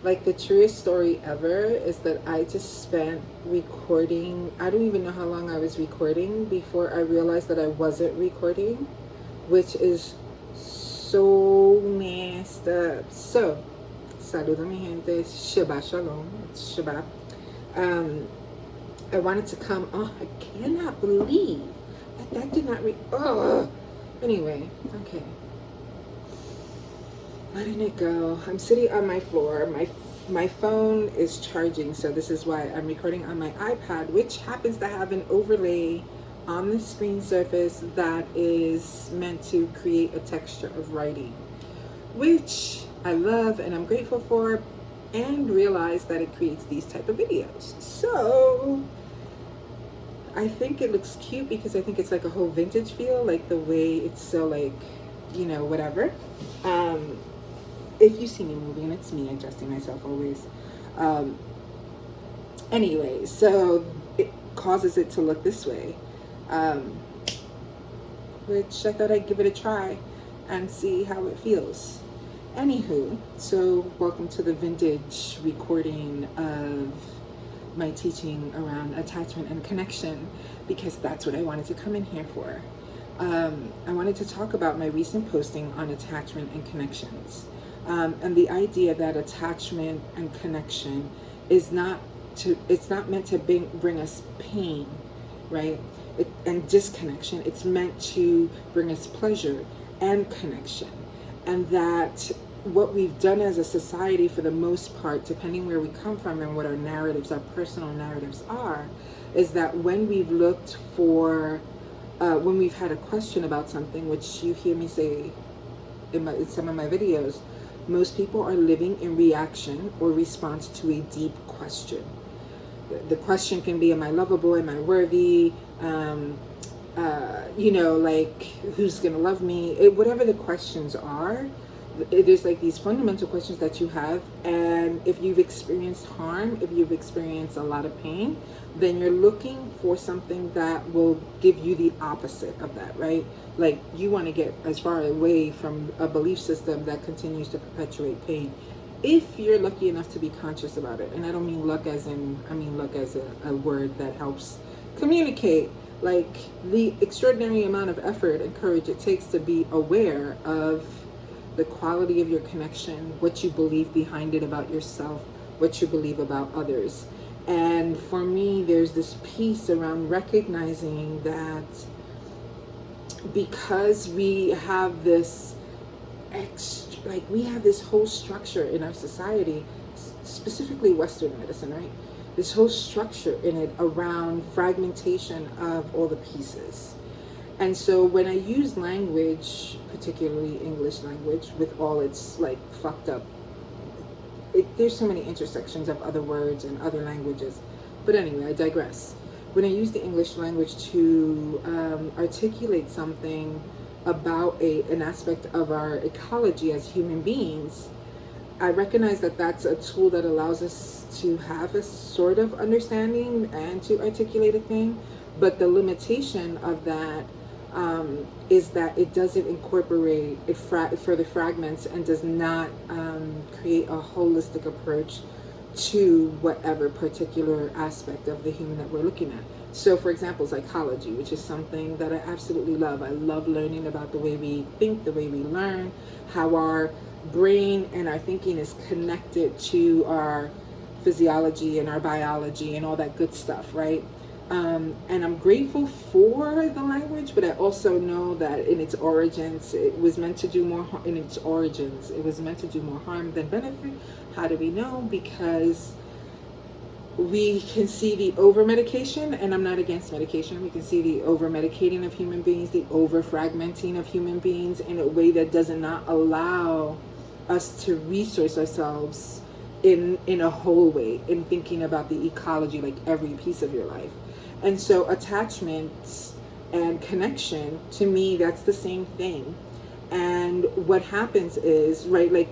Like, the truest story ever is that I just spent recording. I don't even know how long I was recording before I realized that I wasn't recording, which is so messed up. So, saludo mi gente, Shabbat Shalom, it's Shabbat. Um, I wanted to come. Oh, I cannot believe that did not oh. Anyway, okay. Letting it go. I'm sitting on my floor. My phone is charging, so this is why I'm recording on my iPad, which happens to have an overlay on the screen surface that is meant to create a texture of writing, which I love and I'm grateful for, and realize that it creates these type of videos. So I think it looks cute because I think it's like a whole vintage feel, like the way it's so like, you know, whatever. If you see me moving, it's me adjusting myself always. Anyway, so it causes it to look this way, which I thought I'd give it a try and see how it feels. Anywho, so welcome to the vintage recording of my teaching around attachment and connection, because that's what I wanted to come in here for. I wanted to talk about my recent posting on attachment and connections, and the idea that attachment and connection is it's not meant to bring us pain, right? And disconnection. It's meant to bring us pleasure and connection, and that what we've done as a society, for the most part, depending where we come from and what our narratives, our personal narratives are, is that when we've looked for, when we've had a question about something, which you hear me say in some of my videos, most people are living in reaction or response to a deep question. The question can be, am I lovable? Am I worthy? You know, like, who's gonna love me? Whatever the questions are, there's like these fundamental questions that you have, and if you've experienced harm, if you've experienced a lot of pain, then you're looking for something that will give you the opposite of that, right? Like, you want to get as far away from a belief system that continues to perpetuate pain, if you're lucky enough to be conscious about it. And I don't mean luck as in, I mean luck as a word that helps communicate, like the extraordinary amount of effort and courage it takes to be aware of the quality of your connection, what you believe behind it about yourself, what you believe about others. And for me, there's this piece around recognizing that because we have this we have this whole structure in our society, specifically Western medicine, right? This whole structure in it around fragmentation of all the pieces. And so when I use language, particularly English language, with all its like fucked up, there's so many intersections of other words and other languages. But anyway, I digress. When I use the English language to articulate something about an aspect of our ecology as human beings, I recognize that that's a tool that allows us to have a sort of understanding and to articulate a thing. But the limitation of that is that it doesn't incorporate, it further fragments and does not create a holistic approach to whatever particular aspect of the human that we're looking at. So for example, psychology, which is something that I absolutely love. I love learning about the way we think, the way we learn, how our brain and our thinking is connected to our physiology and our biology and all that good stuff, right? And I'm grateful for the language, but I also know that in its origins, it was meant to do more harm. In its origins, it was meant to do more harm than benefit. How do we know? Because we can see the over-medication, and I'm not against medication. We can see the over-medicating of human beings, the over-fragmenting of human beings in a way that does not allow us to resource ourselves in a whole way, in thinking about the ecology, like every piece of your life. And so attachments and connection, to me, that's the same thing. And what happens is, right, like,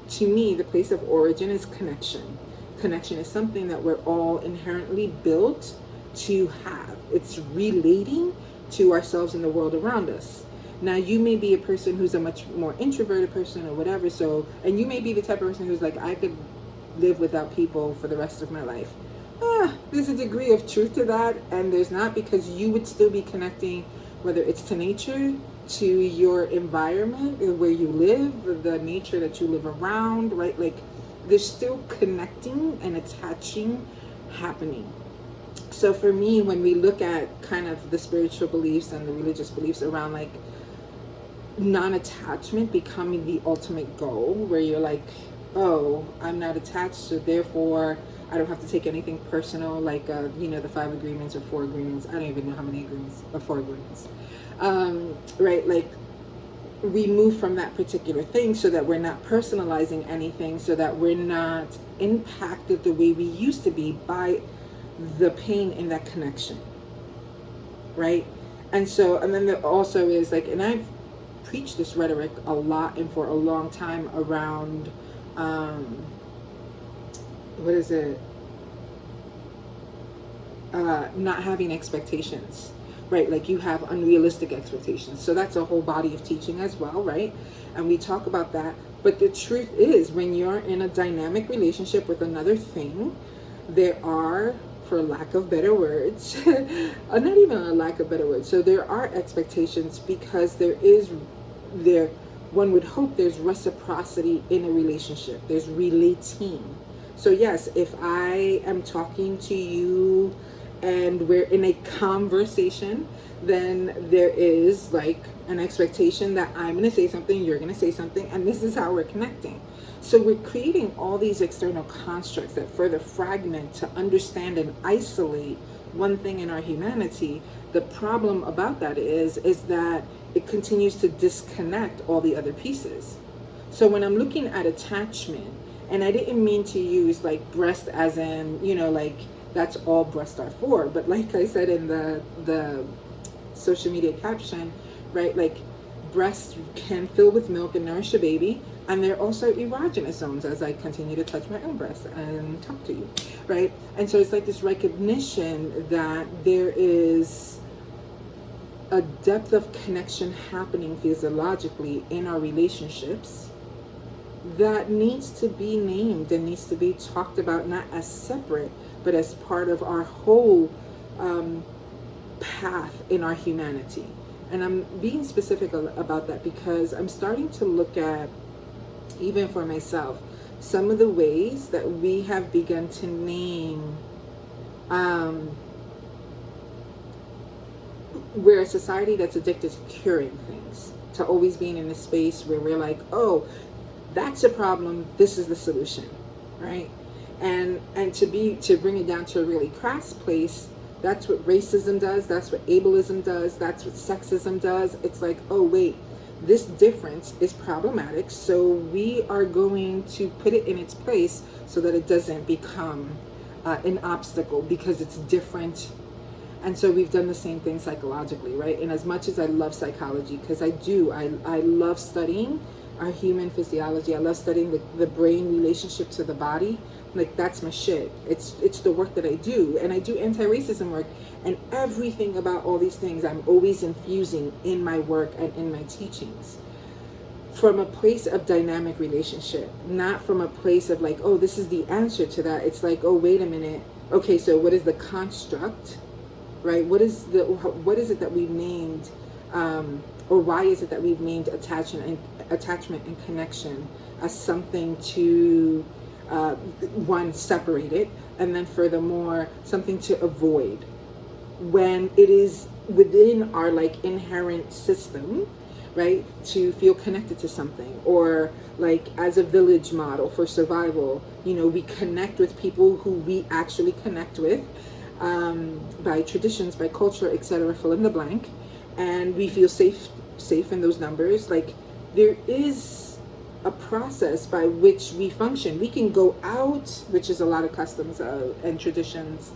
to me, the place of origin is connection. Connection is something that we're all inherently built to have. It's relating to ourselves and the world around us. Now, you may be a person who's a much more introverted person or whatever, so, and you may be the type of person who's like, I could live without people for the rest of my life. There's a degree of truth to that, and there's not, because you would still be connecting, whether it's to nature, to your environment where you live, the nature that you live around, right? Like, there's still connecting and attaching happening. So for me, when we look at kind of the spiritual beliefs and the religious beliefs around like non-attachment becoming the ultimate goal, where you're like, oh, I'm not attached, so therefore I don't have to take anything personal, like the 5 agreements or 4 agreements. I don't even know how many agreements or 4 agreements, right? Like, we move from that particular thing so that we're not personalizing anything, so that we're not impacted the way we used to be by the pain in that connection, right? And then there also is like, and I've preached this rhetoric a lot and for a long time around what is it, not having expectations, right? Like, you have unrealistic expectations. So that's a whole body of teaching as well, right? And we talk about that. But the truth is, when you're in a dynamic relationship with another thing, there are, for lack of better words, not even a lack of better words, so there are expectations, because one would hope there's reciprocity in a relationship. There's relating. So yes, if I am talking to you and we're in a conversation, then there is like an expectation that I'm going to say something, you're going to say something, and this is how we're connecting. So we're creating all these external constructs that further fragment to understand and isolate one thing in our humanity. The problem about that is that it continues to disconnect all the other pieces. So when I'm looking at attachment, and I didn't mean to use like breast as in, like that's all breasts are for, but like I said in the social media caption, right, like breasts can fill with milk and nourish a baby, and they're also erogenous zones, as I continue to touch my own breast and talk to you, right? And so it's like this recognition that there is a depth of connection happening physiologically in our relationships that needs to be named and needs to be talked about, not as separate, but as part of our whole path in our humanity. And I'm being specific about that because I'm starting to look at, even for myself, some of the ways that we have begun to name we're a society that's addicted to curing things, to always being in a space where we're like, oh, that's a problem, this is the solution, right? And to bring it down to a really crass place, that's what racism does, that's what ableism does, that's what sexism does. It's like, oh wait, this difference is problematic, so we are going to put it in its place so that it doesn't become an obstacle because it's different. And so we've done the same thing psychologically, right? And as much as I love psychology, because I love studying our human physiology, I love studying the brain relationship to the body. Like, that's my shit. It's the work that I do. And I do anti-racism work, and everything about all these things I'm always infusing in my work and in my teachings from a place of dynamic relationship, not from a place of like, oh, this is the answer to that. It's like, oh, wait a minute. Okay, so what is the construct, right? What is it that we've named, or why is it that we've named attachment and connection as something to one, separate it, and then furthermore something to avoid, when it is within our like inherent system, right, to feel connected to something. Or like, as a village model for survival, we connect with people who we actually connect with, by traditions, by culture, etc., fill in the blank, and we feel safe in those numbers. Like, there is a process by which we function. We can go out, which is a lot of customs and traditions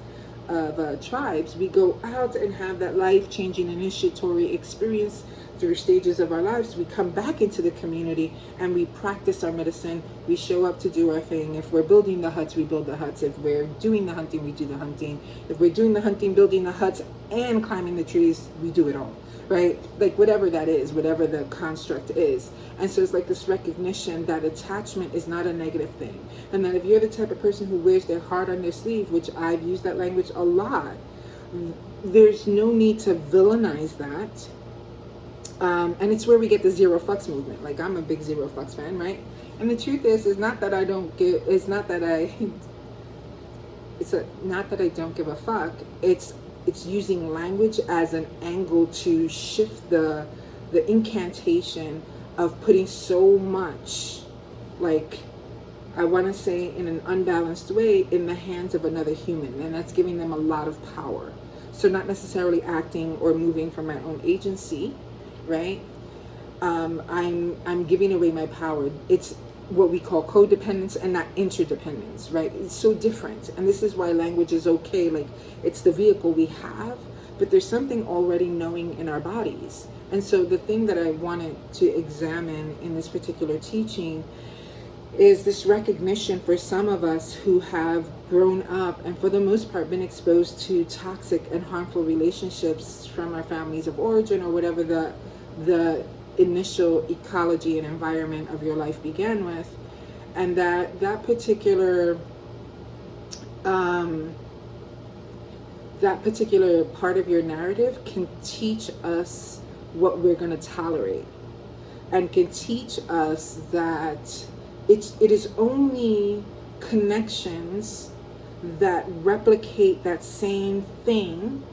of tribes. We go out and have that life-changing initiatory experience through stages of our lives. We come back into the community and we practice our medicine. We show up to do our thing. If we're building the huts, we build the huts. If we're doing the hunting, we do the hunting. If we're doing the hunting, building the huts, and climbing the trees, we do it all, right? Like whatever that is, whatever the construct is. And so it's like this recognition that attachment is not a negative thing. And that if you're the type of person who wears their heart on their sleeve, which I've used that language a lot, there's no need to villainize that. And it's where we get the zero fucks movement. Like, I'm a big zero fucks fan, right? And the truth is not that I don't give, it's not that I, not that I don't give a fuck. It's using language as an angle to shift the incantation of putting so much, like, I want to say in an unbalanced way, in the hands of another human. And that's giving them a lot of power. So not necessarily acting or moving from my own agency, right? I'm giving away my power. It's what we call codependence and not interdependence, right? It's so different. And this is why language is okay. Like, it's the vehicle we have, but there's something already knowing in our bodies. And so the thing that I wanted to examine in this particular teaching is this recognition for some of us who have grown up and for the most part been exposed to toxic and harmful relationships from our families of origin, or whatever the initial ecology and environment of your life began with. And that particular part of your narrative can teach us what we're going to tolerate, and can teach us that it is only connections that replicate that same thing,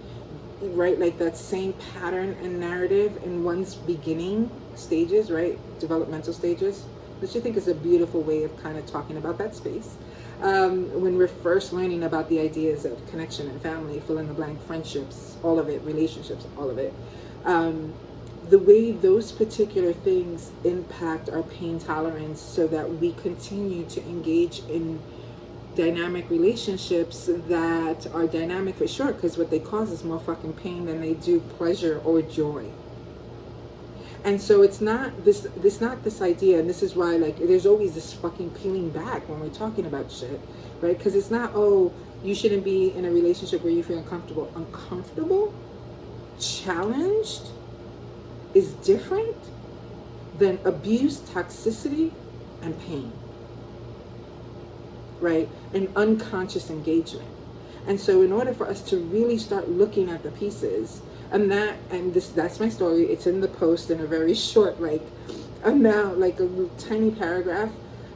right? Like that same pattern and narrative in one's beginning stages, right? Developmental stages, which I think is a beautiful way of kind of talking about that space. When we're first learning about the ideas of connection and family, fill in the blank, friendships, all of it, relationships, all of it. The way those particular things impact our pain tolerance, so that we continue to engage in dynamic relationships that are dynamic for sure, because what they cause is more fucking pain than they do pleasure or joy. And so it's not this idea, and this is why, like, there's always this fucking peeling back when we're talking about shit, right? Because it's not, oh, you shouldn't be in a relationship where you feel uncomfortable. Uncomfortable, challenged, is different than abuse, toxicity, and pain, right? And unconscious engagement. And so in order for us to really start looking at the pieces, that's my story. It's in the post in a very short, like, amount, like a tiny paragraph.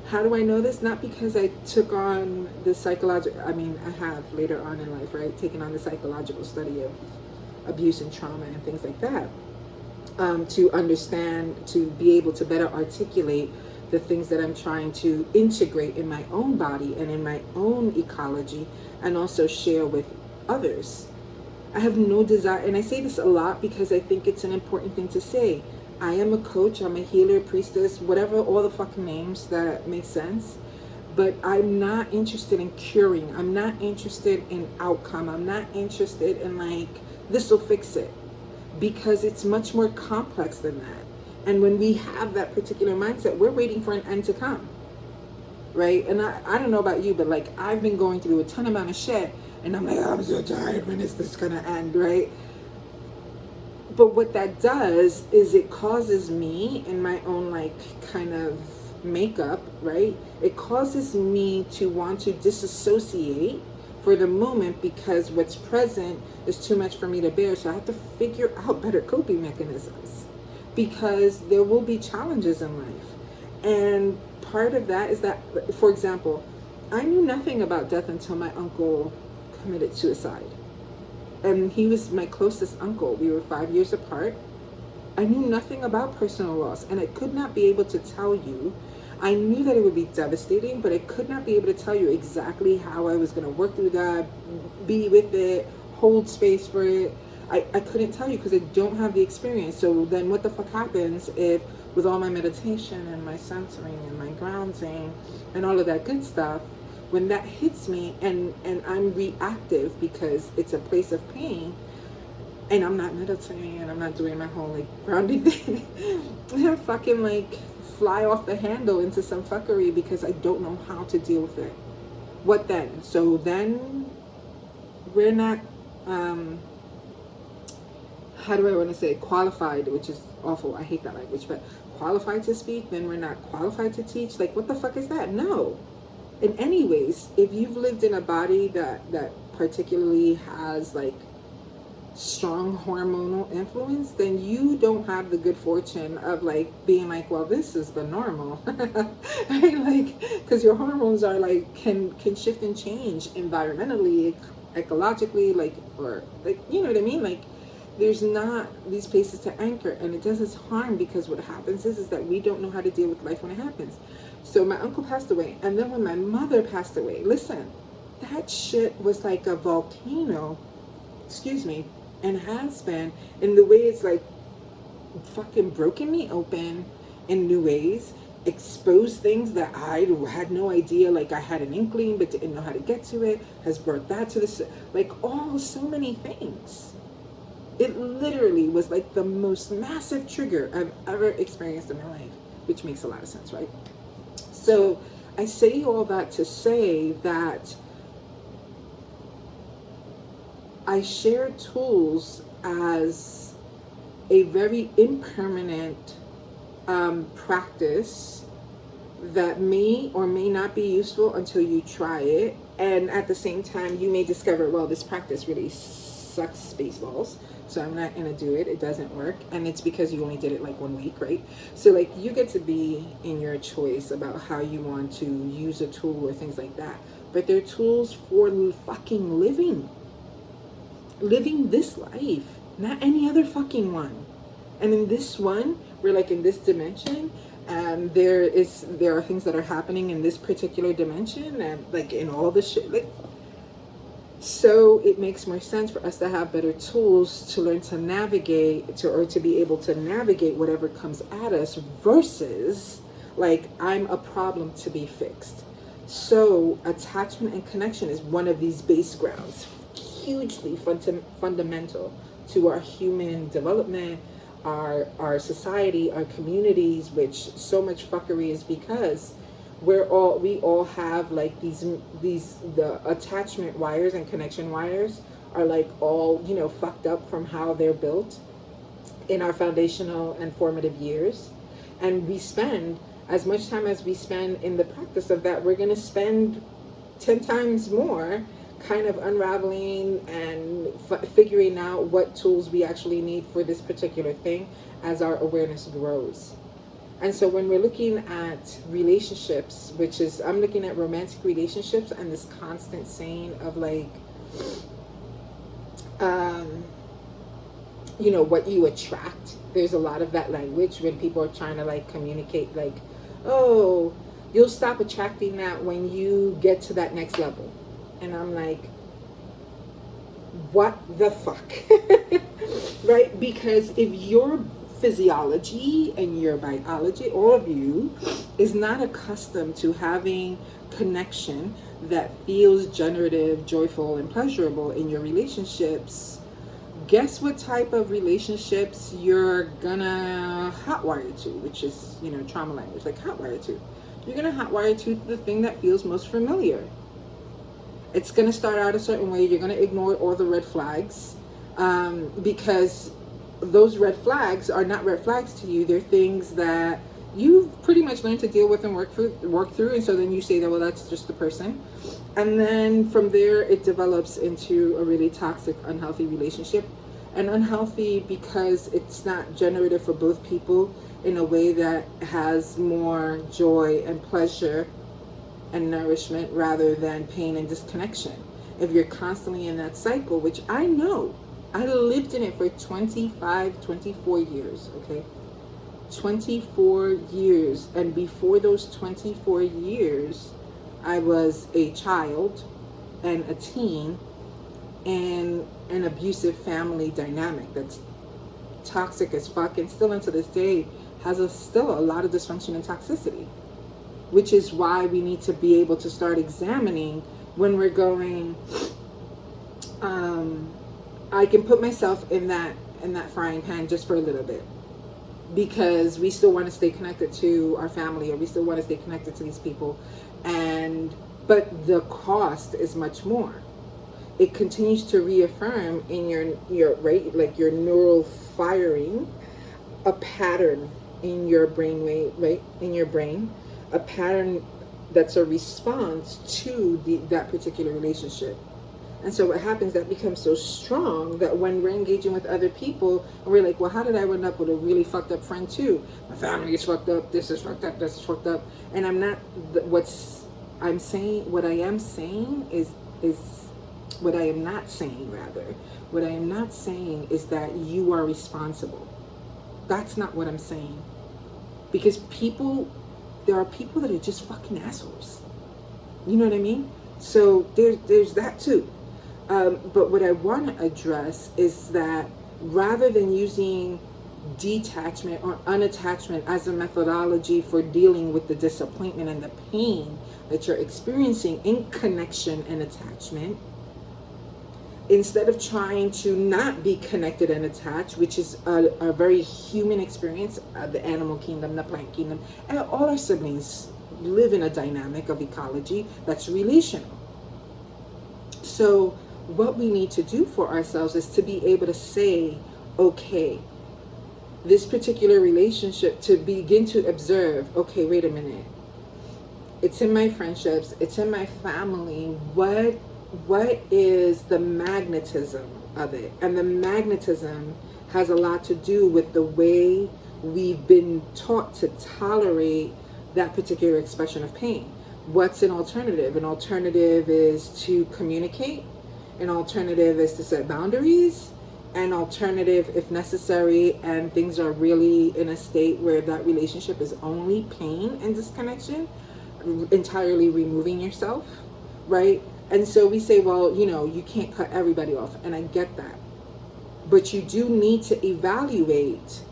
How do I know this? Not because I took on the psychological, I mean, I have later on in life, right, taken on the psychological study of abuse and trauma and things like that. To understand, to be able to better articulate the things that I'm trying to integrate in my own body and in my own ecology, and also share with others. I have no desire, and I say this a lot because I think it's an important thing to say. I am a coach, I'm a healer, priestess, whatever, all the fucking names that make sense. But I'm not interested in curing. I'm not interested in outcome. I'm not interested in, like, this will fix it. Because it's much more complex than that. And when we have that particular mindset, we're waiting for an end to come, right? And I don't know about you, but, like, I've been going through a ton amount of shit, and I'm like, oh, I'm so tired, when is this gonna end, right? But what that does is it causes me, in my own, like, kind of makeup, right? It causes me to want to disassociate for the moment, because what's present is too much for me to bear. So I have to figure out better coping mechanisms, because there will be challenges in life. And part of that is that, for example, I knew nothing about death until my uncle committed suicide. And he was my closest uncle. We were 5 years apart. I knew nothing about personal loss, and I could not be able to tell you. I knew that it would be devastating, but I could not be able to tell you exactly how I was going to work through that, be with it, hold space for it. I couldn't tell you because I don't have the experience. So then what the fuck happens if, with all my meditation and my centering and my grounding and all of that good stuff, when that hits me and I'm reactive because it's a place of pain, and I'm not meditating and I'm not doing my whole, like, grounding thing, I fucking, like, fly off the handle into some fuckery because I don't know how to deal with it. What then? So then we're not how do I want to say, qualified, which is awful, I hate that language, but qualified to speak, then we're not qualified to teach. Like, what the fuck is that? No. In any ways, if you've lived in a body that particularly has like strong hormonal influence, then you don't have the good fortune of like being like, well, this is the normal. Right? Like, because your hormones are like can shift and change environmentally, ecologically, like, or like, you know what I mean, like, there's not these places to anchor, and it does us harm, because what happens is that we don't know how to deal with life when it happens. So my uncle passed away, and then when my mother passed away, listen, that shit was like a volcano, excuse me, and has been, in the way it's like fucking broken me open in new ways, exposed things that I had no idea, like I had an inkling but didn't know how to get to it, has brought that to this, like, all, so many things. It literally was like the most massive trigger I've ever experienced in my life, which makes a lot of sense, right? So I say all that to say that I share tools as a very impermanent practice that may or may not be useful until you try it. And at the same time, you may discover, well, this practice really sucks spaceballs, so I'm not going to do it. It doesn't work. And it's because you only did it like 1 week, right? So like, you get to be in your choice about how you want to use a tool or things like that. But they're tools for fucking living this life, not any other fucking one. And in this one, we're like in this dimension, and there are things that are happening in this particular dimension, and like in all the shit, like, so it makes more sense for us to have better tools to learn to navigate or to be able to navigate whatever comes at us, versus like, I'm a problem to be fixed. So attachment and connection is one of these base grounds, hugely fundamental to our human development, our society, our communities, which so much fuckery is because we all have like the attachment wires and connection wires are like all, you know, fucked up from how they're built in our foundational and formative years. And we spend as much time as we spend in the practice of that, we're going to spend 10 times more kind of unraveling and figuring out what tools we actually need for this particular thing as our awareness grows. And so when we're looking at relationships, which is, I'm looking at romantic relationships and this constant saying of like, you know, what you attract. There's a lot of that language when people are trying to like communicate like, oh, you'll stop attracting that when you get to that next level. And I'm like, what the fuck? Right? Because if your physiology and your biology, all of you, is not accustomed to having connection that feels generative, joyful, and pleasurable in your relationships, guess what type of relationships you're gonna hotwire to, which is, you know, trauma language, like hotwire to. You're gonna hotwire to the thing that feels most familiar. It's going to start out a certain way. You're going to ignore all the red flags because those red flags are not red flags to you. They're things that you've pretty much learned to deal with and work through. And so then you say that, well, that's just the person. And then from there, it develops into a really toxic, unhealthy relationship. And unhealthy because it's not generative for both people in a way that has more joy and pleasure and nourishment rather than pain and disconnection. If you're constantly in that cycle, which I know, I lived in it for 24 years, okay? 24 years. And before those 24 years, I was a child and a teen in an abusive family dynamic that's toxic as fuck, and still unto this day has still a lot of dysfunction and toxicity. Which is why we need to be able to start examining when we're going, I can put myself in that frying pan just for a little bit, because we still want to stay connected to our family, or we still want to stay connected to these people, but the cost is much more. it continues to reaffirm in your right, like your neural firing, a pattern in your brainwave, right, in your brain, a pattern that's a response to that particular relationship. And so what happens, that becomes so strong that when we're engaging with other people, and we're like, well, how did I end up with a really fucked up friend too? My family is fucked up, this is fucked up, this is fucked up. And I'm not, I'm saying, what I am saying is what I am not saying, rather. What I am not saying is that you are responsible. That's not what I'm saying. Because there are people that are just fucking assholes. You know what I mean? So there's that too. But what I want to address is that rather than using detachment or unattachment as a methodology for dealing with the disappointment and the pain that you're experiencing in connection and attachment, instead of trying to not be connected and attached, which is a very human experience, the animal kingdom, the plant kingdom, and all our siblings live in a dynamic of ecology that's relational. So what we need to do for ourselves is to be able to say, okay, this particular relationship, to begin to observe, okay, wait a minute, it's in my friendships, it's in my family, what is the magnetism of it? And the magnetism has a lot to do with the way we've been taught to tolerate that particular expression of pain. What's an alternative? An alternative is to communicate. An alternative is to set boundaries. An alternative, if necessary, and things are really in a state where that relationship is only pain and disconnection, entirely removing yourself, right? And so we say, well, you can't cut everybody off, and I get that. But you do need to evaluate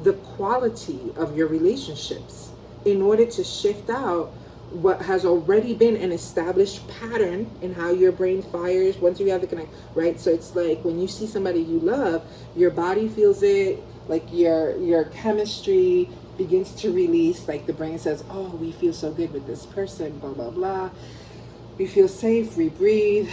the quality of your relationships in order to shift out what has already been an established pattern in how your brain fires once you have the connect, right? So it's like when you see somebody you love, your body feels it, like your chemistry begins to release, like the brain says, oh, we feel so good with this person, blah, blah, blah. We feel safe, we breathe,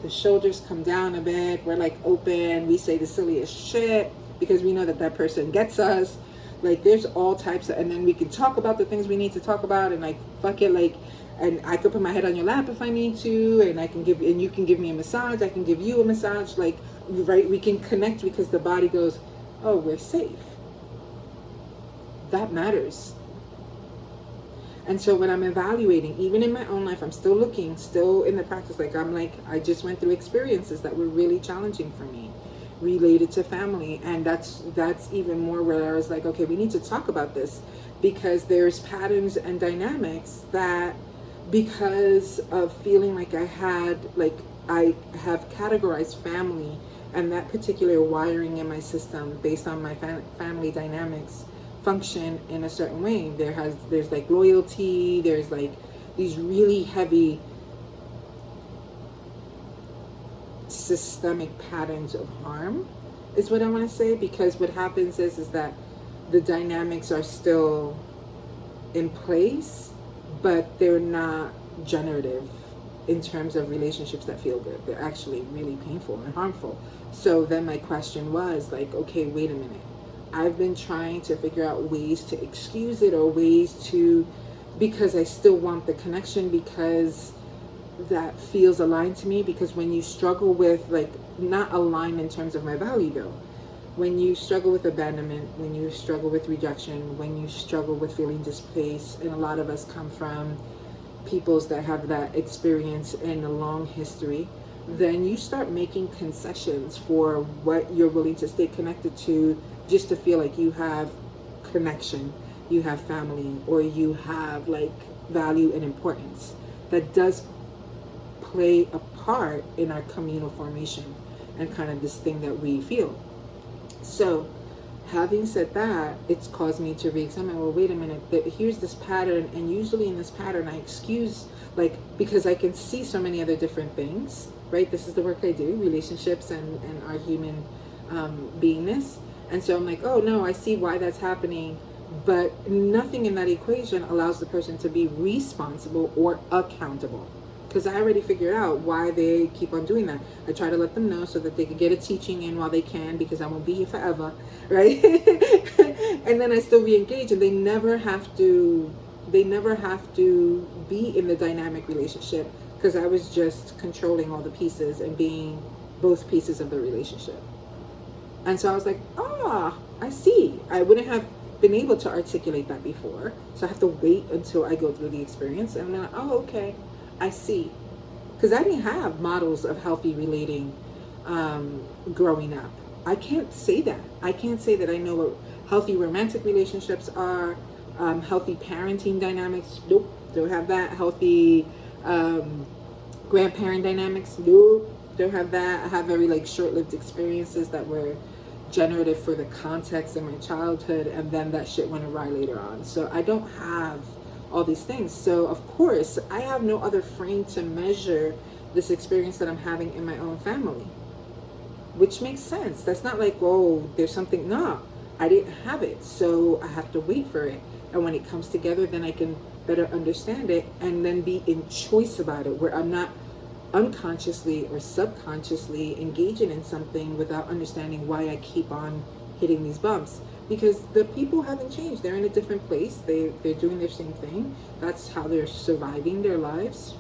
the shoulders come down a bit, we're like open, we say the silliest shit because we know that that person gets us. Like there's all types of, and then we can talk about the things we need to talk about, and like fuck it, like, and I could put my head on your lap if I need to, and you can give me a massage, I can give you a massage, like, right, we can connect because the body goes, oh, we're safe. That matters. And so when I'm evaluating, even in my own life, I'm still looking, still in the practice, like I just went through experiences that were really challenging for me, related to family, and that's even more where I was like, okay, we need to talk about this, because there's patterns and dynamics that, because of feeling like I have categorized family and that particular wiring in my system based on my family dynamics function in a certain way. There's like loyalty, there's like these really heavy systemic patterns of harm, is what I want to say, because what happens is that the dynamics are still in place, but they're not generative in terms of relationships that feel good. They're actually really painful and harmful. So then my question was like, okay, wait a minute. I've been trying to figure out ways to excuse it, or ways to, because I still want the connection, because that feels aligned to me. Because when you struggle with, like, not aligned in terms of my value though, when you struggle with abandonment, when you struggle with rejection, when you struggle with feeling displaced, and a lot of us come from peoples that have that experience in a long history, then you start making concessions for what you're willing to stay connected to, just to feel like you have connection, you have family, or you have like value and importance. That does play a part in our communal formation and kind of this thing that we feel. So having said that, it's caused me to re-examine, well, wait a minute, here's this pattern, and usually in this pattern I excuse, like, because I can see so many other different things, right? This is the work I do, relationships and our human beingness. And so I'm like, oh no, I see why that's happening, but nothing in that equation allows the person to be responsible or accountable. because I already figured out why they keep on doing that. I try to let them know so that they can get a teaching in while they can, because I won't be here forever, right? And then I still re-engage, and they never have to be in the dynamic relationship, because I was just controlling all the pieces and being both pieces of the relationship. And so I was like, I see. I wouldn't have been able to articulate that before. So I have to wait until I go through the experience. And I'm like, oh, okay, I see. Because I didn't have models of healthy relating growing up. I can't say that. I can't say that I know what healthy romantic relationships are, healthy parenting dynamics. Nope, don't have that. Healthy grandparent dynamics. Nope, don't have that. I have very like short-lived experiences that were generative for the context in my childhood, and then that shit went awry later on. So I don't have all these things. So of course I have no other frame to measure this experience that I'm having in my own family, which makes sense. That's not like, oh, there's something. No, I didn't have it, so I have to wait for it. And when it comes together, then I can better understand it and then be in choice about it, where I'm not unconsciously or subconsciously engaging in something without understanding why I keep on hitting these bumps. Because the people haven't changed. They're in a different place. They're doing their same thing. That's how they're surviving their lives,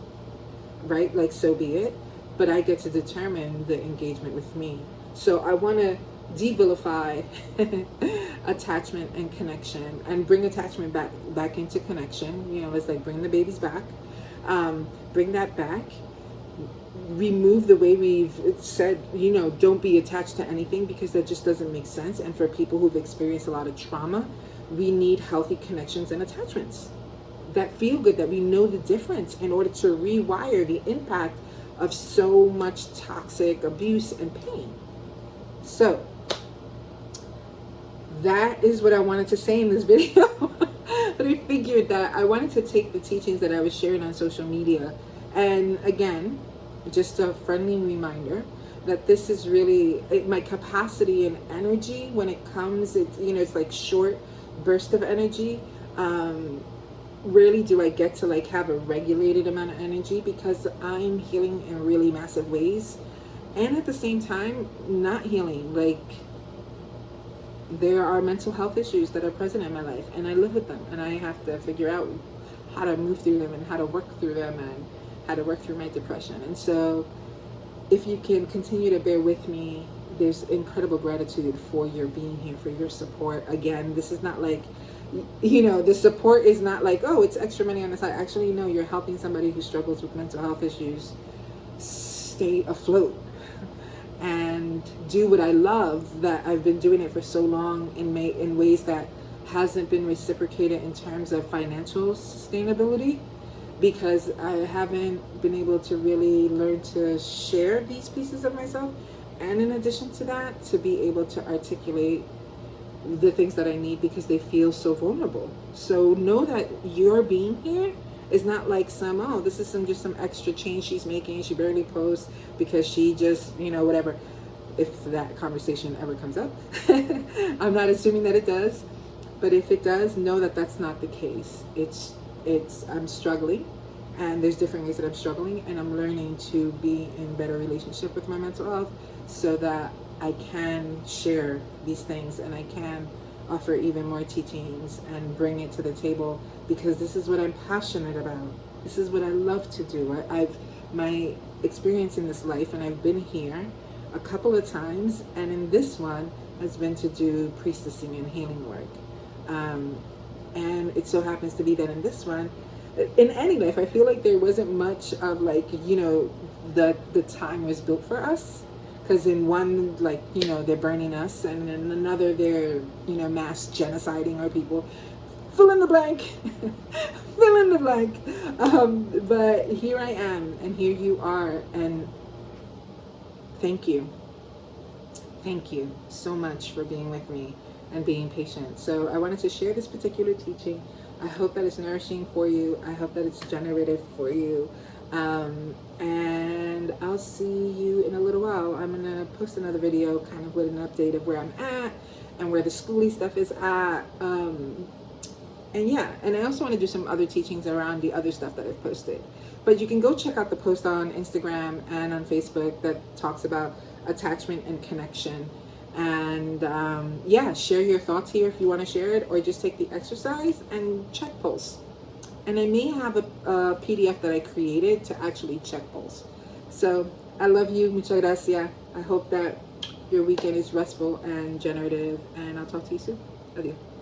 right? Like, so be it. But I get to determine the engagement with me. So I want to de-vilify attachment and connection, and bring attachment back into connection. You know, it's like bring the babies back, bring that back. Remove the way we've said, you know, don't be attached to anything, because that just doesn't make sense. And for people who've experienced a lot of trauma, we need healthy connections and attachments that feel good, that we know the difference, in order to rewire the impact of so much toxic abuse and pain. So that is what I wanted to say in this video. But I figured that I wanted to take the teachings that I was sharing on social media, and again, just a friendly reminder that this is really my capacity and energy when it comes. It's, you know, it's like short burst of energy. Rarely do I get to like have a regulated amount of energy, because I'm healing in really massive ways, and at the same time not healing. Like, there are mental health issues that are present in my life, and I live with them, and I have to figure out how to move through them, and how to work through them, and how to work through my depression. And so if you can continue to bear with me, there's incredible gratitude for your being here, for your support. Again, this is not like, you know, the support is not like, oh, it's extra money on the side. Actually, no, you're helping somebody who struggles with mental health issues stay afloat and do what I love, that I've been doing it for so long in ways that hasn't been reciprocated in terms of financial sustainability, because I haven't been able to really learn to share these pieces of myself. And in addition to that, to be able to articulate the things that I need, because they feel so vulnerable. So know that your being here is not like some, oh, this is just some extra change she's making. She barely posts because she just, you know, whatever. If that conversation ever comes up, I'm not assuming that it does. But if it does, know that that's not the case. I'm struggling, and there's different ways that I'm struggling, and I'm learning to be in better relationship with my mental health, so that I can share these things, and I can offer even more teachings and bring it to the table, because this is what I'm passionate about. This is what I love to do. My experience in this life, and I've been here a couple of times, and in this one has been to do priestessing and healing work. And it so happens to be that in this one, in any life, I feel like there wasn't much of like, you know, the time was built for us. Because in one, like, you know, they're burning us, and in another, they're, you know, mass genociding our people. Fill in the blank. Fill in the blank. But here I am, and here you are, and thank you. Thank you so much for being with me and being patient. So I wanted to share this particular teaching. I hope that it's nourishing for you. I hope that it's generative for you. And I'll see you in a little while. I'm going to post another video kind of with an update of where I'm at and where the schooly stuff is at. And yeah, and I also want to do some other teachings around the other stuff that I've posted. But you can go check out the post on Instagram and on Facebook that talks about attachment and connection. And yeah, share your thoughts here if you want to share it, or just take the exercise and check pulse. And I may have a PDF that I created to actually check pulse. So I love you. Muchas gracias. I hope that your weekend is restful and generative. And I'll talk to you soon. Adios.